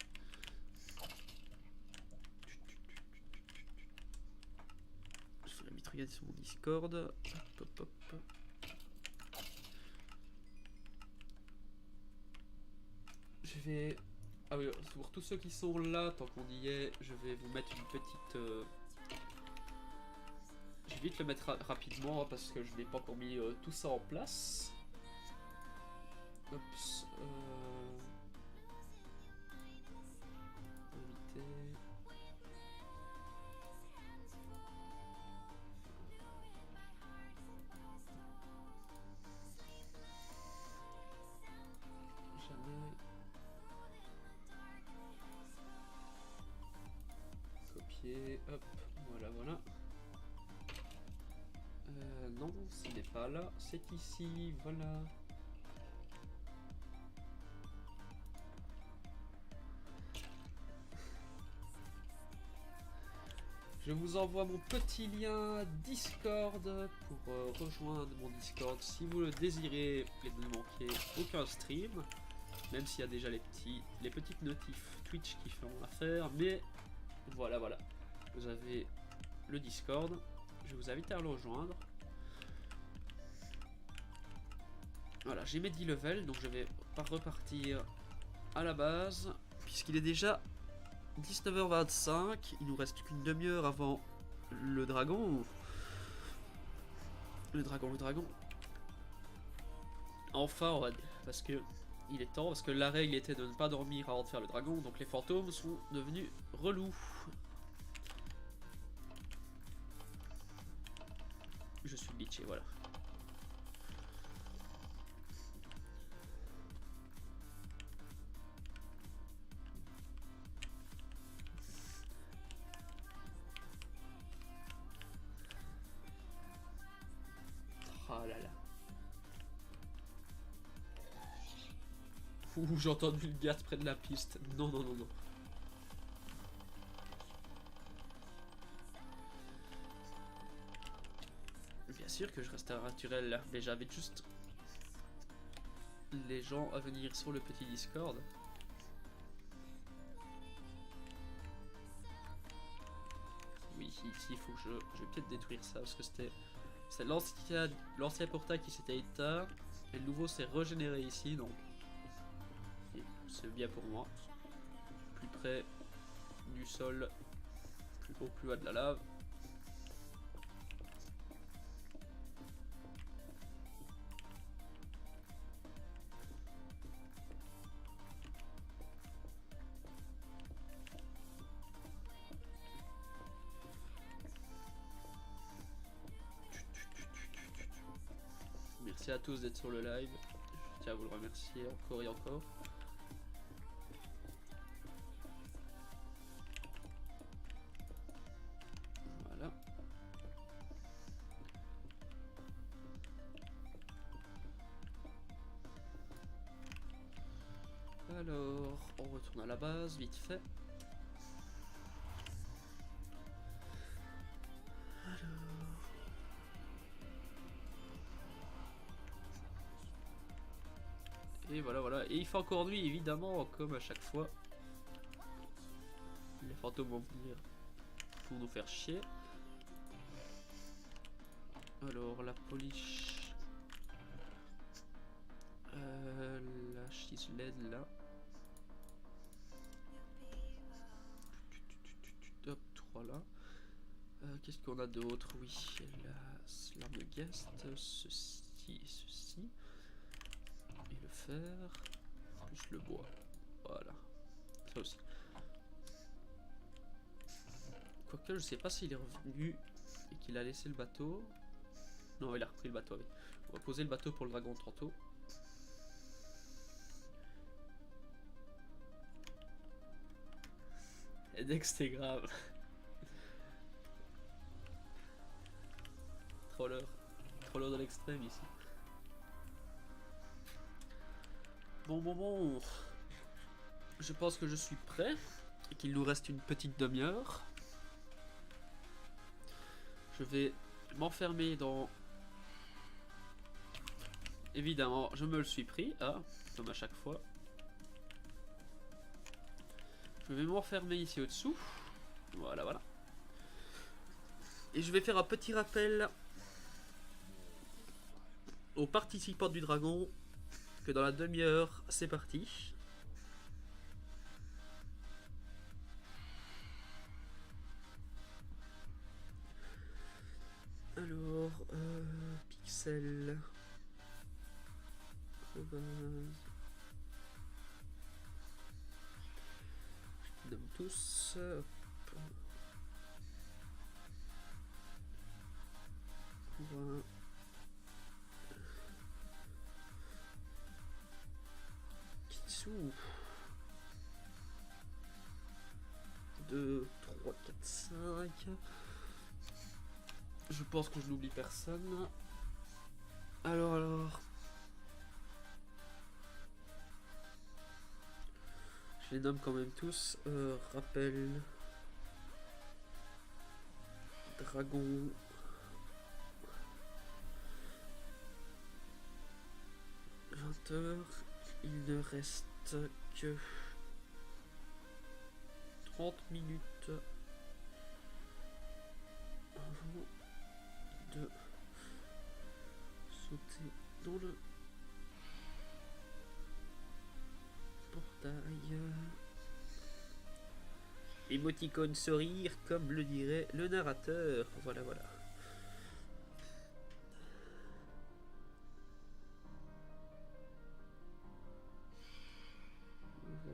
Je vais la mettre regarder sur mon Discord. Hop. Je vais... Ah oui, pour tous ceux qui sont là, tant qu'on y est, je vais vous mettre une petite... Je vais vite le mettre rapidement hein, parce que je n'ai pas encore mis tout ça en place. Oups. Invité. Jamais. Copier. Hop. Voilà. Non, ce n'est pas là, c'est ici, voilà. Je vous envoie mon petit lien Discord pour rejoindre mon Discord si vous le désirez et ne manquez aucun stream. Même s'il y a déjà les petites notifs Twitch qui font l'affaire. Mais voilà. Vous avez le Discord. Je vous invite à le rejoindre. Voilà, j'ai mes 10 levels, donc je vais repartir à la base. Puisqu'il est déjà 19h25, il nous reste qu'une demi-heure avant le dragon. Le dragon. Enfin, on va dire, parce que il est temps, parce que la règle était de ne pas dormir avant de faire le dragon, donc les fantômes sont devenus relous. Je suis glitché, voilà. Oh là là. Ouh, j'ai entendu le gars près de la piste. Non. Bien sûr que je reste un naturel là, mais j'invite juste les gens à venir sur le petit Discord. Oui, ici il faut que je vais peut-être détruire ça parce que c'est l'ancien portail qui s'était éteint et le nouveau s'est régénéré ici, donc c'est bien pour moi. Plus près du sol, plus bas de la lave. Merci à tous d'être sur le live. Je tiens à vous le remercier encore et encore. Voilà. Alors, on retourne à la base, vite fait. Et voilà. Et il fait encore nuit, évidemment, comme à chaque fois. Les fantômes vont venir pour nous faire chier. Alors, la polish. La chiselette là. Hop, 3 là. Qu'est-ce qu'on a d'autre? Oui, l'arme de guest, ceci et ceci. Et le fer, plus le bois. Voilà. Ça aussi. Quoique, je sais pas s'il est revenu et qu'il a laissé le bateau. Non, il a repris le bateau, oui. On va poser le bateau pour le dragon tantôt. Et dès que c'était grave. Troller de l'extrême ici. Bon. Je pense que je suis prêt et qu'il nous reste une petite demi-heure. Je vais m'enfermer dans... Évidemment, je me le suis pris, comme à chaque fois. Je vais m'enfermer ici au-dessous. Voilà. Et je vais faire un petit rappel aux participants du dragon que dans la demi-heure, c'est parti. Alors, pixel. Je nomme tous. Hop. Pour Kitsu. 2, 3, 4, 5. Je pense que je n'oublie personne. Alors. Je les nomme quand même tous. Rappel. Dragon. « 20h, il ne reste que 30 minutes avant de sauter dans le portail. Émoticône sourire, comme le dirait le narrateur. Voilà, voilà.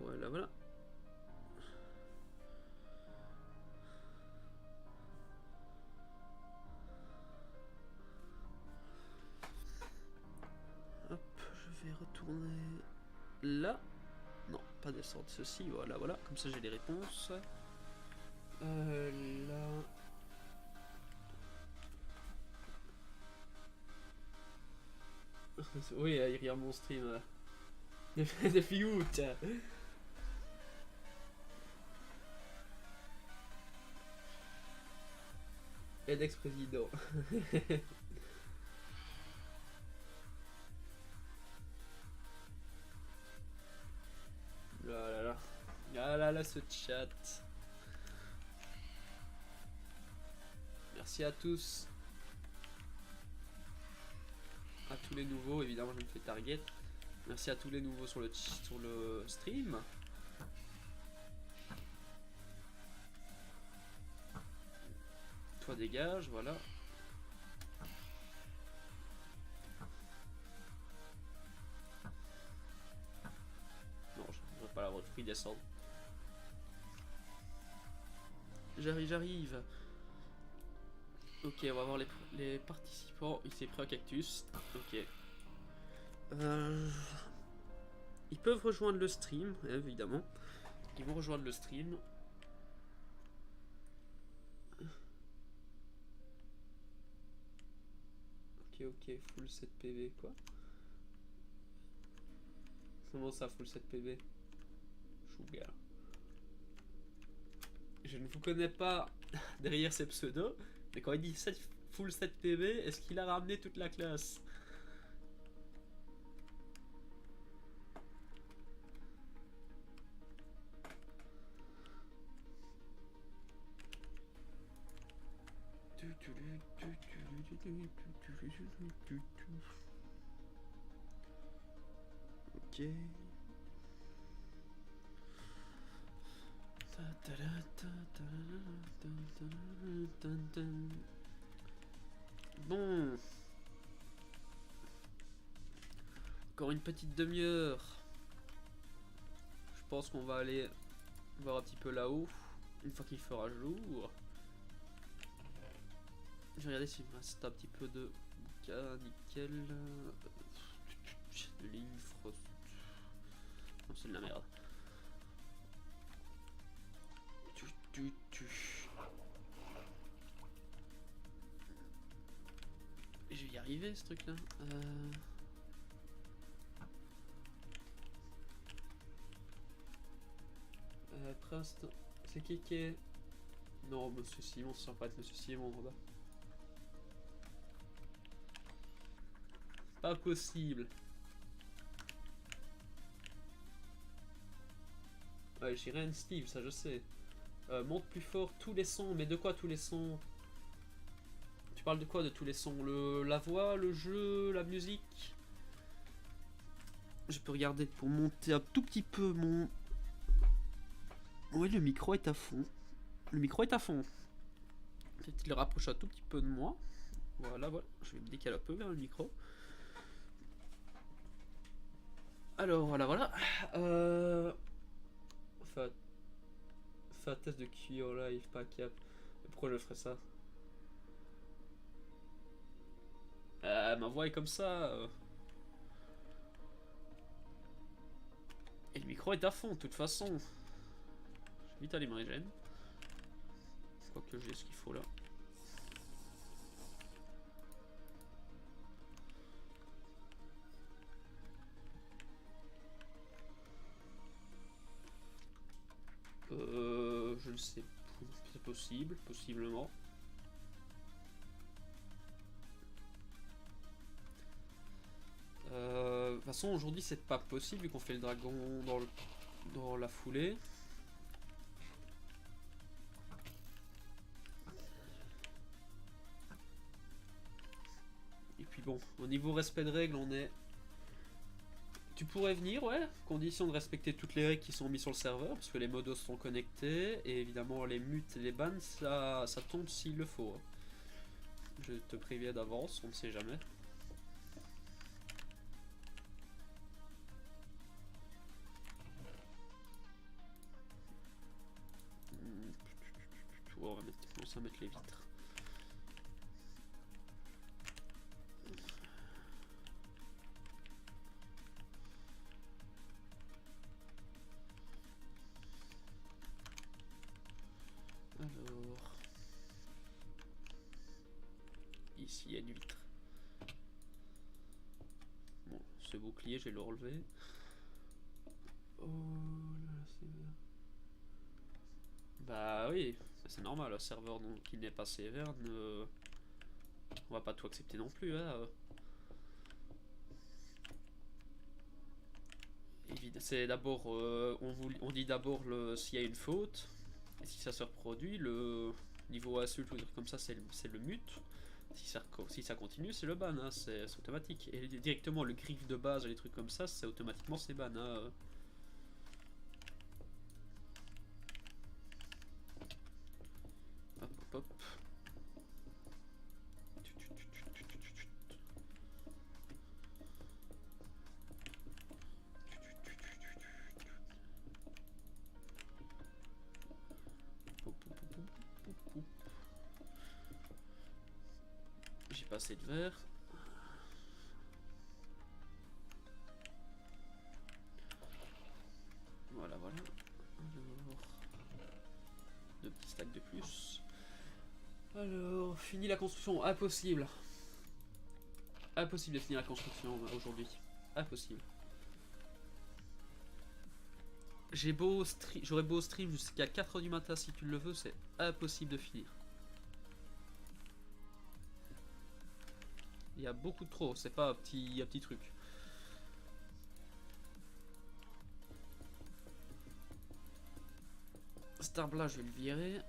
Voilà, voilà. Hop, je vais retourner là. Non, pas descendre ceci, voilà, voilà. Comme ça, j'ai les réponses. Là. Oui, il regarde mon stream de Fiout. Et d'ex-président. Là là là. Ah là là, ce chat. Merci à tous. À tous les nouveaux, évidemment, je me fais target. Merci à tous les nouveaux sur le stream. Toi dégage, voilà. Non, je ne vais pas la refri descendre. J'arrive. Ok, on va voir les participants. Il s'est pris un cactus. Ok. Ils peuvent rejoindre le stream, évidemment. Ils vont rejoindre le stream. Ok, full 7 PV, quoi. Comment ça, full 7 PV? Chouga. Je ne vous connais pas derrière ces pseudos, mais quand il dit full 7 PV, est-ce qu'il a ramené toute la classe? Ok. Bon. Encore une petite demi-heure. Je pense qu'on va aller voir un petit peu là-haut. Une fois qu'il fera jour. Je vais regarder s'il me reste un petit peu de bouquin, nickel. Livre. Non, c'est de la merde. Je vais y arriver ce truc là. Prince, c'est qui est... Non, Monsieur Simon, ça sent pas être Monsieur Simon là-bas. Pas possible. Ouais, j'irai un Steve, ça je sais. Monte plus fort tous les sons, mais de quoi tous les sons? Tu parles de quoi de tous les sons? La voix, le jeu, la musique? Je peux regarder pour monter un tout petit peu mon... Oui, le micro est à fond. Le micro est à fond. Peut-être qu'il le rapproche un tout petit peu de moi. Voilà, voilà. Je vais me décaler un peu vers le micro. Alors, voilà, voilà. Enfin, un test de QI en live, pas cap. Pourquoi je ferais ça? Ma voix est comme ça. Et le micro est à fond, de toute façon. Je vais vite aller me régénérer. Je crois que j'ai ce qu'il faut là. Je ne sais pas. C'est possible, possiblement. façon, aujourd'hui, c'est pas possible vu qu'on fait le dragon dans la foulée. Et puis bon, au niveau respect de règles, on est... Tu pourrais venir, ouais, condition de respecter toutes les règles qui sont mises sur le serveur, parce que les modos sont connectés, et évidemment les mutes et les bans, ça tombe s'il le faut. Je te préviens d'avance, on ne sait jamais. On va commencer à mettre les vitres. Alors, ici il y a une vitre. Bon, ce bouclier, je vais le relever. Oh là là, c'est... Bah oui, c'est normal, un serveur qui n'est pas sévère, on va pas tout accepter non plus. Hein. C'est d'abord, on dit d'abord s'il y a une faute, et si ça se reproduit, le niveau insulte ou des trucs comme ça, c'est le mute. Si ça continue, c'est le ban, hein, c'est automatique. Et directement, le griffe de base, les trucs comme ça, c'est automatiquement c'est ban. Hein. Hop, hop, hop. J'ai pas assez de verre. Voilà, voilà. Alors, 2 petits stacks de plus. Alors, fini la construction. Impossible. Impossible de finir la construction aujourd'hui. Impossible. J'aurais beau stream jusqu'à 4h du matin si tu le veux, c'est impossible de finir. Il y a beaucoup de trop, c'est pas un petit truc. Cet arbre là, je vais le virer.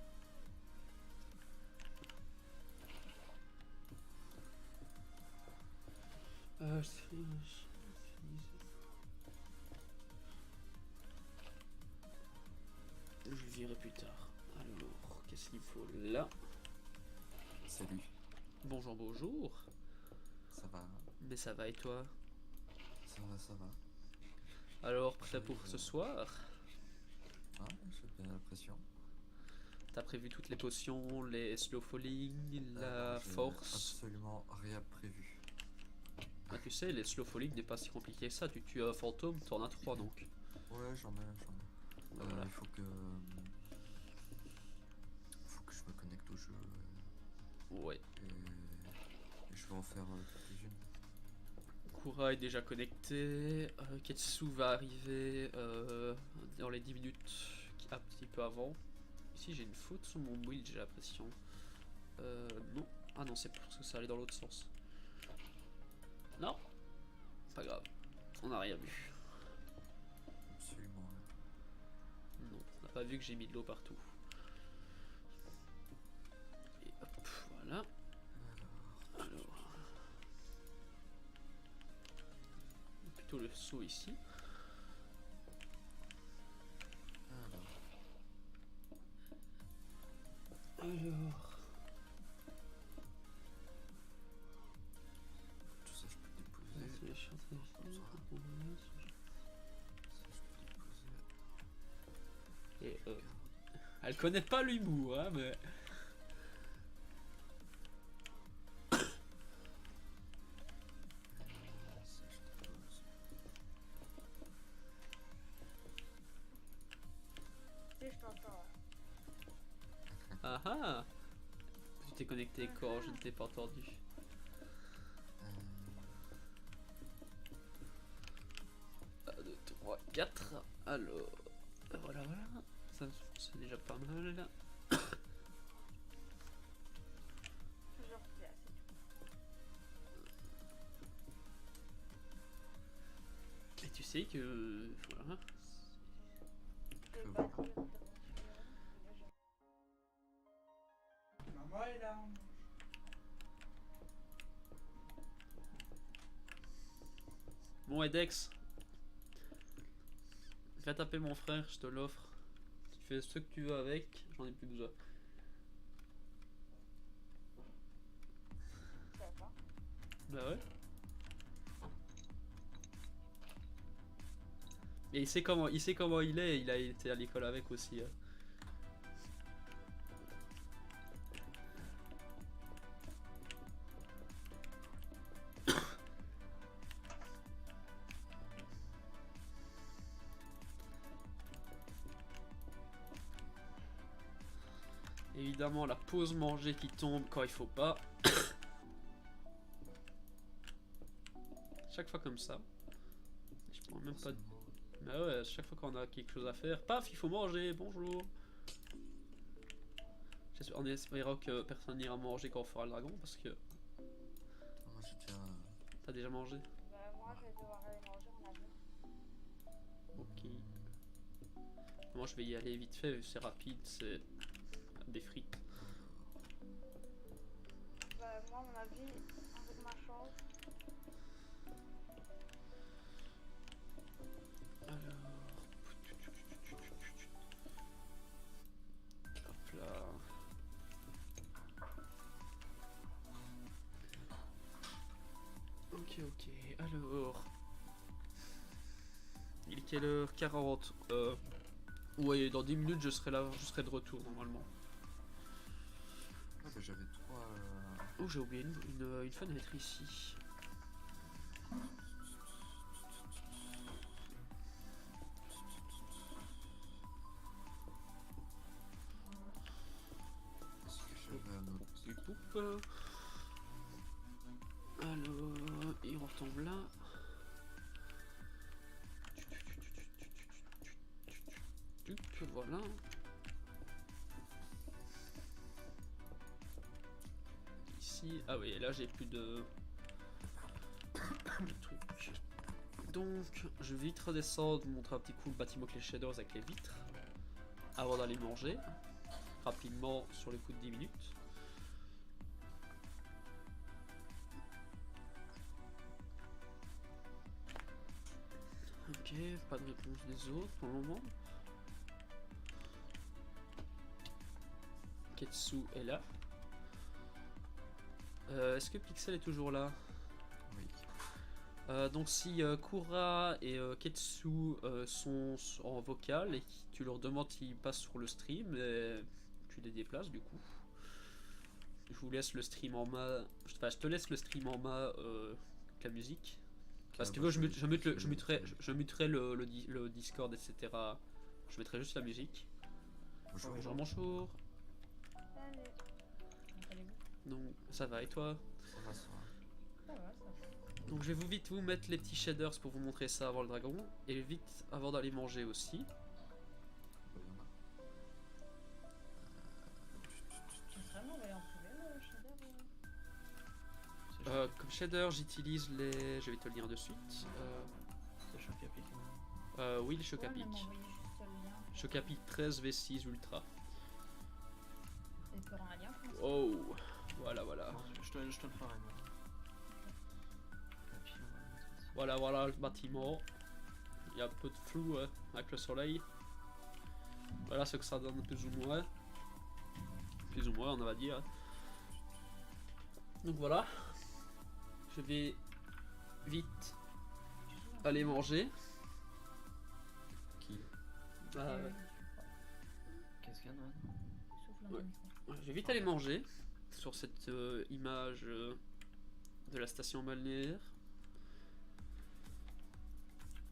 Je le virerai plus tard. Alors, qu'est-ce qu'il faut là? Salut. Bonjour, bonjour. Ça va? Mais ça va et toi? Ça va, ça va. Alors, prêt pour ce soir? Ah, j'ai bien l'impression. T'as prévu toutes les potions, les slow falling, la force? Absolument rien prévu. Ah, tu sais, les slow falling n'est pas si compliqué que ça. Tu tues un fantôme, t'en as 3 donc. Ouais, j'en ai. Voilà. Il faut que je me connecte au jeu. Ouais. Et je vais en faire quelques-unes. Kura est déjà connecté. Ketsu va arriver dans les 10 minutes, un petit peu avant. Ici, j'ai une faute sur mon build, j'ai l'impression. Non. Ah non, c'est parce que ça allait dans l'autre sens. Non. Pas grave. On n'a rien vu. Absolument. Non, on n'a pas vu que j'ai mis de l'eau partout. Et hop, voilà. Alors. Plutôt le saut ici. Alors. Tout ça, je peux déposer. Et elle connaît pas l'humour, hein, mais. Je t'entends. Ah ah. Tu t'es connecté quand je ne t'ai pas entendu. 1, 2, 3, 4. Alors. Voilà, voilà. Ça, c'est déjà pas mal là. Toujours c'est assez. tu sais que... Voilà. Je vais pas être le déjà. Maman est là. Bon, et Dex, va taper mon frère, je te l'offre. Tu fais ce que tu veux avec, j'en ai plus besoin. Ça va. Bah ouais. Et il sait comment il est, il a été à l'école avec aussi. Hein. Évidemment, la pause manger qui tombe quand il faut pas. Chaque fois comme ça. Je pourrais même pas. Bah ouais, chaque fois qu'on a quelque chose à faire, paf, il faut manger, bonjour. On espérera que personne n'ira manger quand on fera le dragon parce que Moi j'ai déjà. t'as déjà mangé. Bah, moi, je vais devoir aller manger en avion. Ok. Moi je vais y aller vite fait, c'est rapide, c'est des frites. Bah, moi, à mon avis, avec ma chance, Alors. Hop là. Ok, ok. Alors. Il est quelle heure? 40. Ouais, dans 10 minutes je serai là, je serai de retour normalement. Ah bah j'avais 3. Oh, j'ai oublié une fenêtre ici. Est-ce que j'avais un autre? Du poupe. Alors, il retombe là. Voilà. Ici. Ah oui, là j'ai plus de trucs. Donc, je vais vite redescendre, montrer un petit coup le bâtiment avec les shaders avec les vitres. Avant d'aller manger. Rapidement, sur les coups de 10 minutes. Ok, pas de réponse des autres pour le moment. Ketsu est là. Est-ce que Pixel est toujours là? Oui. Donc si Kura et Ketsu sont en vocal et que tu leur demandes s'ils passent sur le stream, tu les déplaces du coup. Je vous laisse le stream en main. Enfin, je te laisse le stream en main avec la musique. Parce que bah, je muterai le Discord, etc. Je mettrai juste la musique. Bonjour. Bonjour, bonjour. salut. Comment allez-vous? Donc, ça va et toi? Ça va, ça va. Ça va, ça va. Donc, je vais vite vous mettre les petits shaders pour vous montrer ça avant le dragon. Et vite avant d'aller manger aussi. Bah, y en a. Vraiment, on va aller en privé, le shader Comme shader, j'utilise les. Je vais te le dire de suite. C'est Chocapic. Oui, les Ouais, Chocapic. mais m'envoyer juste le lien. Chocapic 13 V6 Ultra. Et tu auras un lien pour ça. Oh, voilà, voilà. Je te le ferai, moi. Et puis, on va le mettre ici. Voilà, voilà le bâtiment. Il y a un peu de flou avec le soleil. Voilà ce que ça donne plus ou moins. Plus ou moins, on va dire. Donc voilà. Je vais vite aller manger. Qui? Bah, Qu'est-ce qu'il y en a? Souffle dans Ouais. ton micro. je vais vite aller manger sur cette image de la station balnéaire.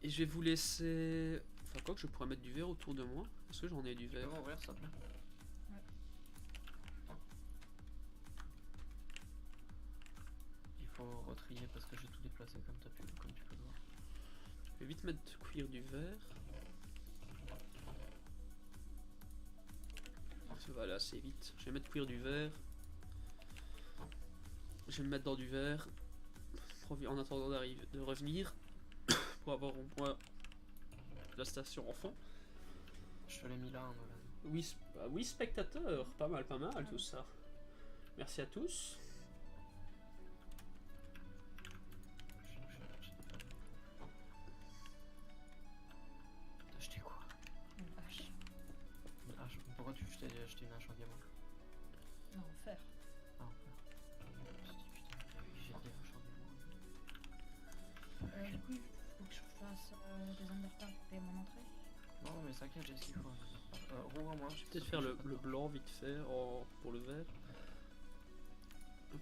Et je vais vous laisser. Enfin, quoi que je pourrais mettre du verre autour de moi. Est-ce que j'en ai du Tu peux verre? m'ouvrir, s'il te plaît? Il faut retrier parce que j'ai tout déplacé comme tu peux le voir. Je vais vite mettre cuire du verre. Voilà, c'est vite. Je vais mettre cuire du verre. Je vais me mettre dans du verre en attendant de revenir pour pour avoir au moins la station en fond. Je te l'ai mis là, hein, Nolan. Oui, spectateurs, pas mal tout ça. Merci à tous. T'as acheté quoi? Une hache. Une hache. Pourquoi tu t'es acheté une hache en diamant? Non, en fer. Ah, en fer. Putain, j'ai des haches en diamant. Du coup, il faut que je fasse des underpins pour payer mon entrée. Non, mais ça j'ai ce qu'il faut. Rouvre-moi. Je vais peut-être faire le blanc vite fait pour le vert. Hop.